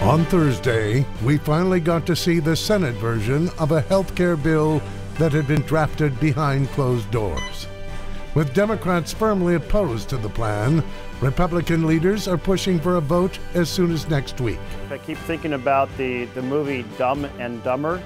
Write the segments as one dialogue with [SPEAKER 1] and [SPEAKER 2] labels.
[SPEAKER 1] On Thursday, we finally got to see the Senate version of a health care bill that had been drafted behind closed doors. With Democrats firmly opposed to the plan, Republican leaders are pushing for a vote as soon as next week.
[SPEAKER 2] I keep thinking about the movie Dumb and Dumber.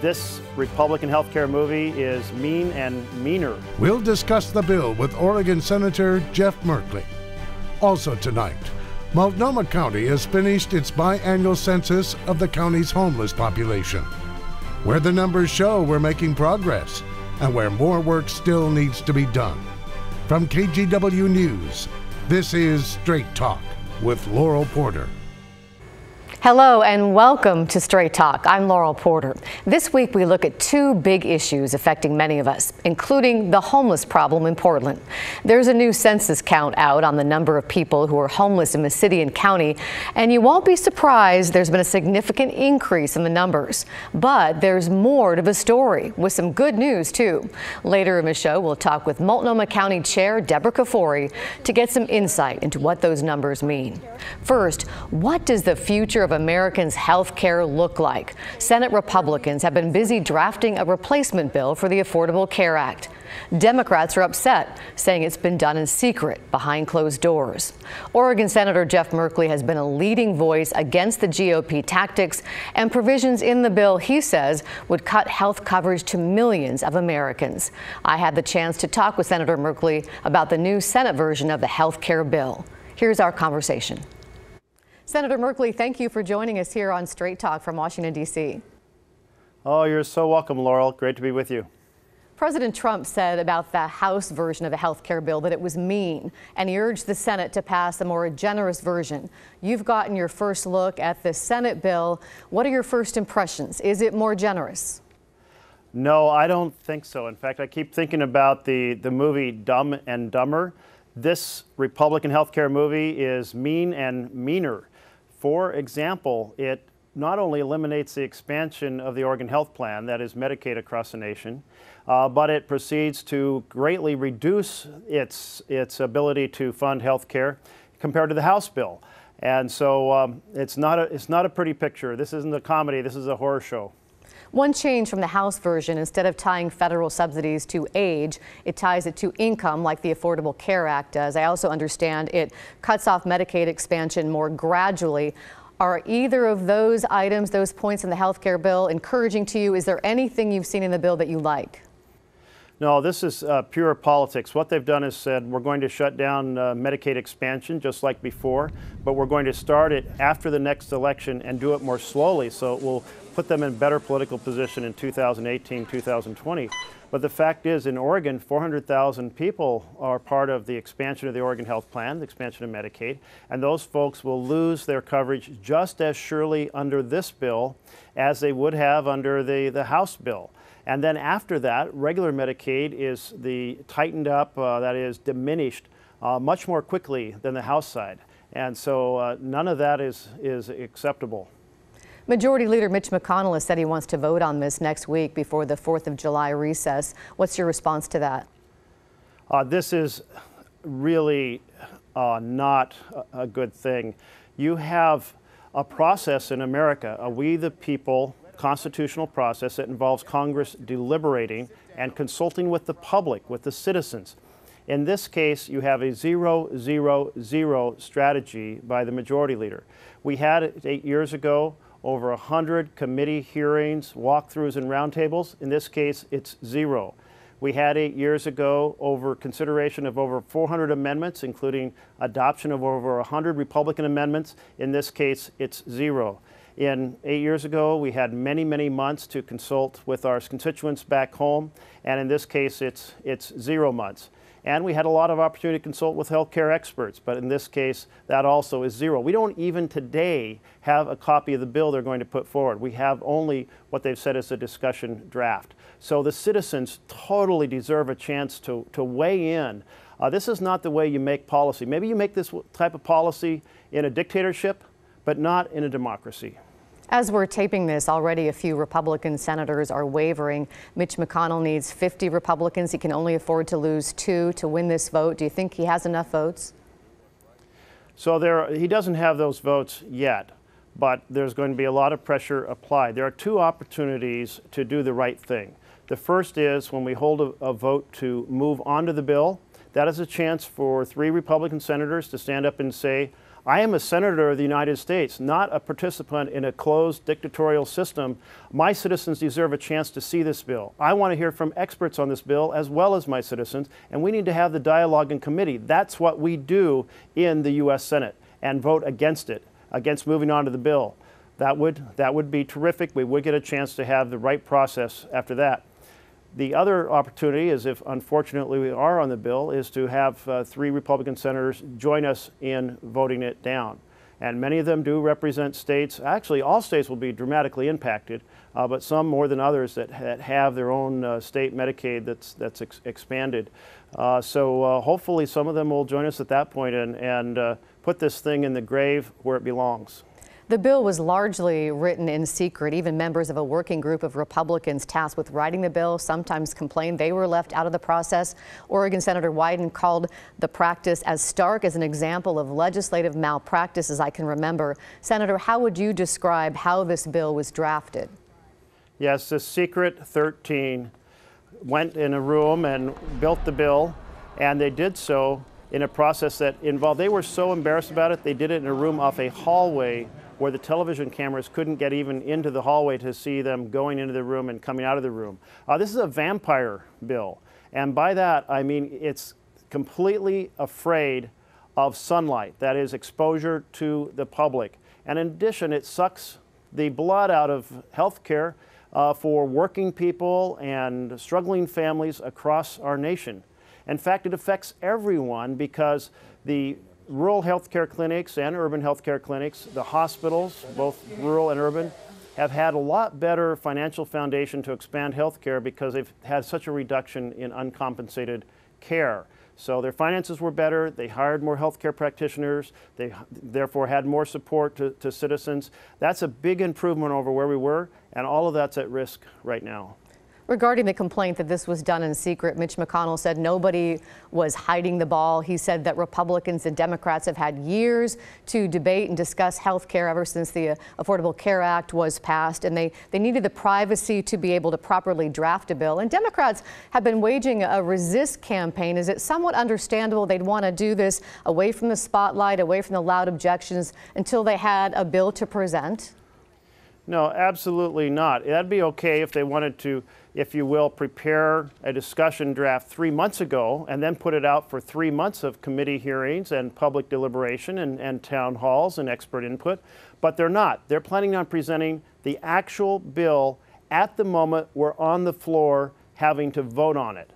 [SPEAKER 2] This Republican healthcare movie is mean and meaner.
[SPEAKER 1] We'll discuss the bill with Oregon Senator Jeff Merkley. Also tonight, Multnomah County has finished its biannual census of the county's homeless population, where the numbers show we're making progress and where more work still needs to be done. From KGW News, this is Straight Talk with Laurel Porter.
[SPEAKER 3] Hello and welcome to Straight Talk. I'm Laurel Porter. This week we look at two big issues affecting many of us, including the homeless problem in Portland. There's a new census count out on the number of people who are homeless in the city and county, and you won't be surprised there's been a significant increase in the numbers. But there's more to the story, with some good news too. Later in the show, we'll talk with Multnomah County Chair Deborah Kafoury to get some insight into what those numbers mean. First, what does the future of Americans' health care look like? Senate Republicans have been busy drafting a replacement bill for the Affordable Care Act. Democrats are upset, saying it's been done in secret behind closed doors. Oregon Senator Jeff Merkley has been a leading voice against the GOP tactics and provisions in the bill he says would cut health coverage to millions of Americans. I had the chance to talk with Senator Merkley about the new Senate version of the health care bill. Here's our conversation. Senator Merkley, thank you for joining us here on Straight Talk from Washington, D.C.
[SPEAKER 2] Oh, you're so welcome, Laurel. Great to be with you.
[SPEAKER 3] President Trump said about the House version of the health care bill that it was mean, and he urged the Senate to pass a more generous version. You've gotten your first look at the Senate bill. What are your first impressions? Is it more generous?
[SPEAKER 2] No, I don't think so. In fact, I keep thinking about the movie Dumb and Dumber. This Republican healthcare movie is mean and meaner. For example, it not only eliminates the expansion of the Oregon Health Plan, that is Medicaid across the nation, but it proceeds to greatly reduce its ability to fund health care compared to the House bill. And so it's not a pretty picture. This isn't a comedy, this is a horror show.
[SPEAKER 3] One change from the House version, instead of tying federal subsidies to age, it ties it to income like the Affordable Care Act does. I also understand it cuts off Medicaid expansion more gradually. Are either of those items, those points in the health care bill, encouraging to you? Is there anything you've seen in the bill that you like?
[SPEAKER 2] No, this is pure politics. What they've done is said we're going to shut down Medicaid expansion just like before, but we're going to start it after the next election and do it more slowly, so it will put them in better political position in 2018, 2020. But the fact is, in Oregon, 400,000 people are part of the expansion of the Oregon Health Plan, the expansion of Medicaid, and those folks will lose their coverage just as surely under this bill as they would have under the House bill. And then after that, regular Medicaid is the tightened up, that is diminished much more quickly than the House side. And so none of that is acceptable.
[SPEAKER 3] Majority Leader Mitch McConnell has said he wants to vote on this next week before the 4th of July recess. What's your response to that?
[SPEAKER 2] This is really not a good thing. You have a process in America, a We the People constitutional process that involves Congress deliberating and consulting with the public, with the citizens. In this case, you have a 0-0-0 strategy by the Majority Leader. We had it 8 years ago, over 100 committee hearings, walkthroughs, and roundtables. In this case, it's 0. We had 8 years ago over consideration of over 400 amendments, including adoption of over 100 Republican amendments. In this case, it's 0. 8 years ago, we had many, many months to consult with our constituents back home, and in this case, it's 0 months. And we had a lot of opportunity to consult with healthcare experts, but in this case, that also is 0. We don't even today have a copy of the bill they're going to put forward. We have only what they've said is a discussion draft. So the citizens totally deserve a chance to weigh in. This is not the way you make policy. Maybe you make this type of policy in a dictatorship, but not in a democracy.
[SPEAKER 3] As we're taping this, already a few Republican senators are wavering. Mitch McConnell needs 50 Republicans. He can only afford to lose 2 to win this vote. Do you think he has enough votes?
[SPEAKER 2] So he doesn't have those votes yet. but there's going to be a lot of pressure applied. There are two opportunities to do the right thing. The first is when we hold a vote to move on to the bill. That is a chance for 3 Republican senators to stand up and say, I am a senator of the United States, not a participant in a closed dictatorial system. My citizens deserve a chance to see this bill. I want to hear from experts on this bill as well as my citizens, and we need to have the dialogue in committee. That's what we do in the U.S. Senate, and vote against it, against moving on to the bill. That would be terrific. We would get a chance to have the right process after that. The other opportunity is, if unfortunately we are on the bill, is to have 3 Republican senators join us in voting it down. And many of them do represent states. Actually, all states will be dramatically impacted, but some more than others that have their own state Medicaid that's expanded. So hopefully some of them will join us at that point and put this thing in the grave where it belongs.
[SPEAKER 3] The bill was largely written in secret. Even members of a working group of Republicans tasked with writing the bill sometimes complained they were left out of the process. Oregon Senator Wyden called the practice as stark as an example of legislative malpractice as I can remember. Senator, how would you describe how this bill was drafted?
[SPEAKER 2] Yes, the secret 13 went in a room and built the bill, and they did so in a process that involved, they were so embarrassed about it, they did it in a room off a hallway where the television cameras couldn't get even into the hallway to see them going into the room and coming out of the room. This is a vampire bill, and by that I mean it's completely afraid of sunlight, that is exposure to the public. And in addition, it sucks the blood out of health care for working people and struggling families across our nation. In fact, it affects everyone because the rural health care clinics and urban health care clinics, the hospitals, both rural and urban, have had a lot better financial foundation to expand health care because they've had such a reduction in uncompensated care. So their finances were better, they hired more health care practitioners, they therefore had more support to citizens. That's a big improvement over where we were, and all of that's at risk right now.
[SPEAKER 3] Regarding the complaint that this was done in secret, Mitch McConnell said nobody was hiding the ball. He said that Republicans and Democrats have had years to debate and discuss health care ever since the Affordable Care Act was passed, and they needed the privacy to be able to properly draft a bill. And Democrats have been waging a resist campaign. Is it somewhat understandable they'd want to do this away from the spotlight, away from the loud objections, until they had a bill to present?
[SPEAKER 2] No, absolutely not. That'd be okay if they wanted to, if you will, prepare a discussion draft 3 months ago and then put it out for 3 months of committee hearings and public deliberation and town halls and expert input. But they're not. They're planning on presenting the actual bill at the moment we're on the floor having to vote on it.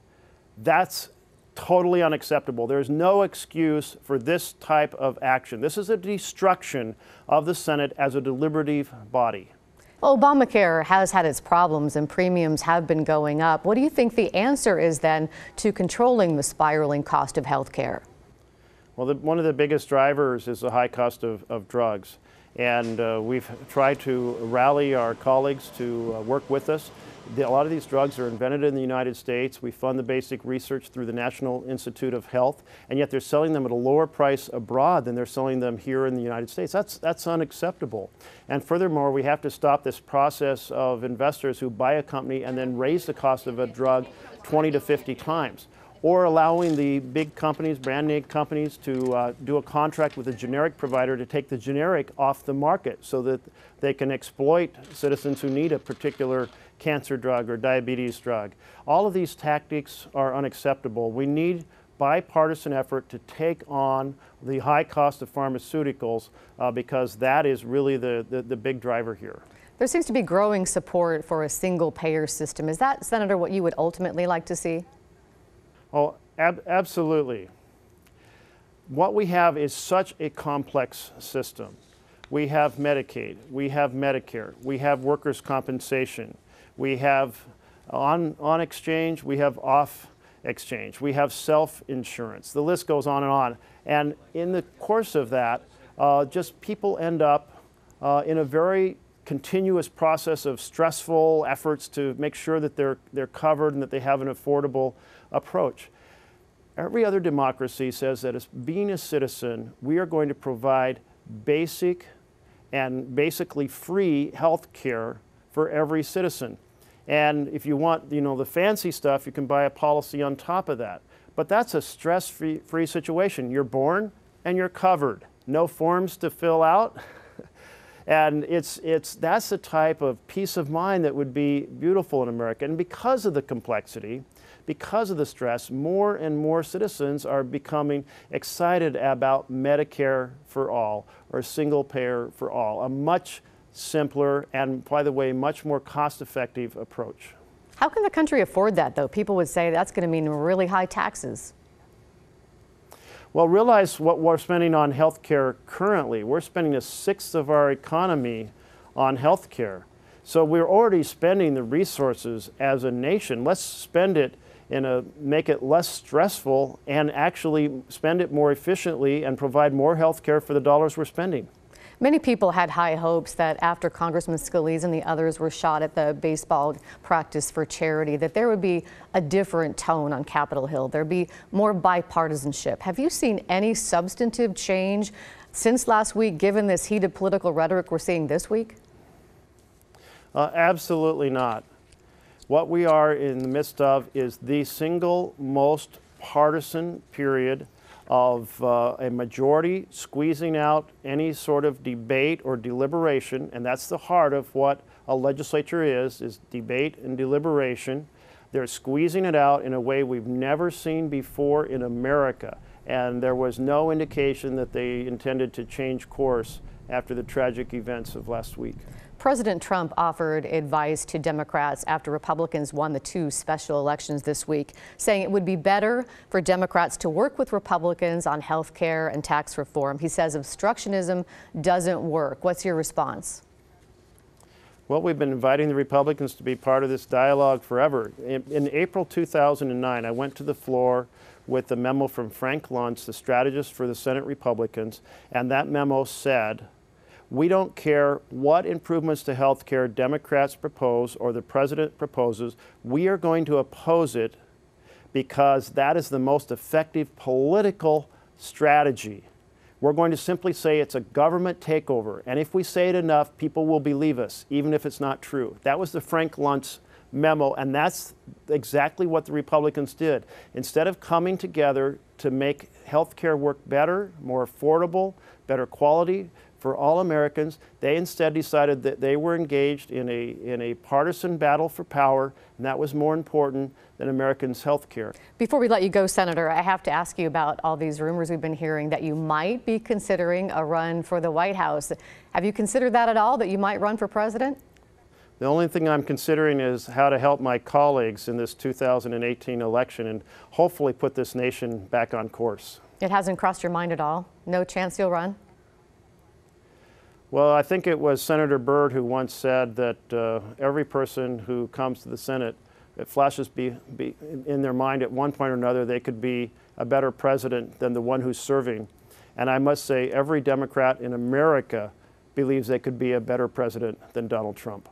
[SPEAKER 2] That's totally unacceptable. There's no excuse for this type of action. This is a destruction of the Senate as a deliberative body.
[SPEAKER 3] Obamacare has had its problems and premiums have been going up. What do you think the answer is then to controlling the spiraling cost of health care?
[SPEAKER 2] Well, one of the biggest drivers is the high cost of drugs. And we've tried to rally our colleagues to work with us. A lot of these drugs are invented in the United States. We fund the basic research through the National Institute of Health, and yet they're selling them at a lower price abroad than they're selling them here in the United States. That's unacceptable. And furthermore, we have to stop this process of investors who buy a company and then raise the cost of a drug 20 to 50 times. Or allowing the big companies, brand name companies, to do a contract with a generic provider to take the generic off the market so that they can exploit citizens who need a particular cancer drug or diabetes drug. All of these tactics are unacceptable. We need bipartisan effort to take on the high cost of pharmaceuticals because that is really the big driver here.
[SPEAKER 3] There seems to be growing support for a single-payer system. Is that, Senator, what you would ultimately like to see?
[SPEAKER 2] Oh, absolutely. What we have is such a complex system. We have Medicaid, we have Medicare, we have workers' compensation, we have on exchange, we have off exchange, we have self-insurance. The list goes on. And in the course of that, just people end up in a very continuous process of stressful efforts to make sure that they're covered and that they have an affordable approach. Every other democracy says that as being a citizen, we are going to provide basic and basically free health care for every citizen. And if you want, the fancy stuff, you can buy a policy on top of that. But that's a stress-free situation. You're born and you're covered. No forms to fill out. And that's the type of peace of mind that would be beautiful in America. And because of the complexity, because of the stress, more and more citizens are becoming excited about Medicare for all, or single payer for all, a much simpler and, by the way, much more cost-effective approach.
[SPEAKER 3] How can the country afford that, though? People would say that's going to mean really high taxes.
[SPEAKER 2] Well, realize what we're spending on health care currently. We're spending 1/6 of our economy on health care. So we're already spending the resources as a nation. Let's spend it make it less stressful and actually spend it more efficiently and provide more health care for the dollars we're spending.
[SPEAKER 3] Many people had high hopes that after Congressman Scalise and the others were shot at the baseball practice for charity, that there would be a different tone on Capitol Hill. There'd be more bipartisanship. Have you seen any substantive change since last week, given this heated political rhetoric we're seeing this week?
[SPEAKER 2] Absolutely not. What we are in the midst of is the single most partisan period of a majority squeezing out any sort of debate or deliberation, and that's the heart of what a legislature is debate and deliberation. They're squeezing it out in a way we've never seen before in America, and there was no indication that they intended to change course after the tragic events of last week.
[SPEAKER 3] President Trump offered advice to Democrats after Republicans won the 2 special elections this week, saying it would be better for Democrats to work with Republicans on health care and tax reform. He says obstructionism doesn't work. What's your response?
[SPEAKER 2] Well, we've been inviting the Republicans to be part of this dialogue forever. In April 2009, I went to the floor with a memo from Frank Luntz, the strategist for the Senate Republicans, and that memo said, we don't care what improvements to health care Democrats propose or the president proposes. We are going to oppose it because that is the most effective political strategy. We're going to simply say it's a government takeover. And if we say it enough, people will believe us, even if it's not true. That was the Frank Luntz memo, and that's exactly what the Republicans did. Instead of coming together to make health care work better, more affordable, better quality, for all Americans, they instead decided that they were engaged in a partisan battle for power, and that was more important than Americans' health care.
[SPEAKER 3] Before we let you go, Senator, I have to ask you about all these rumors we've been hearing that you might be considering a run for the White House. Have you considered that at all, that you might run for president?
[SPEAKER 2] The only thing I'm considering is how to help my colleagues in this 2018 election and hopefully put this nation back on course.
[SPEAKER 3] It hasn't crossed your mind at all? No chance you'll run?
[SPEAKER 2] Well, I think it was Senator Byrd who once said that every person who comes to the Senate, it flashes in their mind at one point or another they could be a better president than the one who's serving. And I must say every Democrat in America believes they could be a better president than Donald Trump.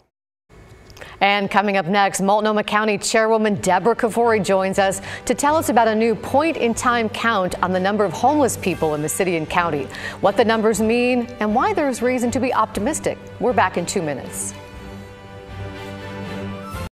[SPEAKER 3] And coming up next, Multnomah County Chairwoman Deborah Kafoury joins us to tell us about a new point-in-time count on the number of homeless people in the city and county, what the numbers mean, and why there's reason to be optimistic. We're back in 2 minutes.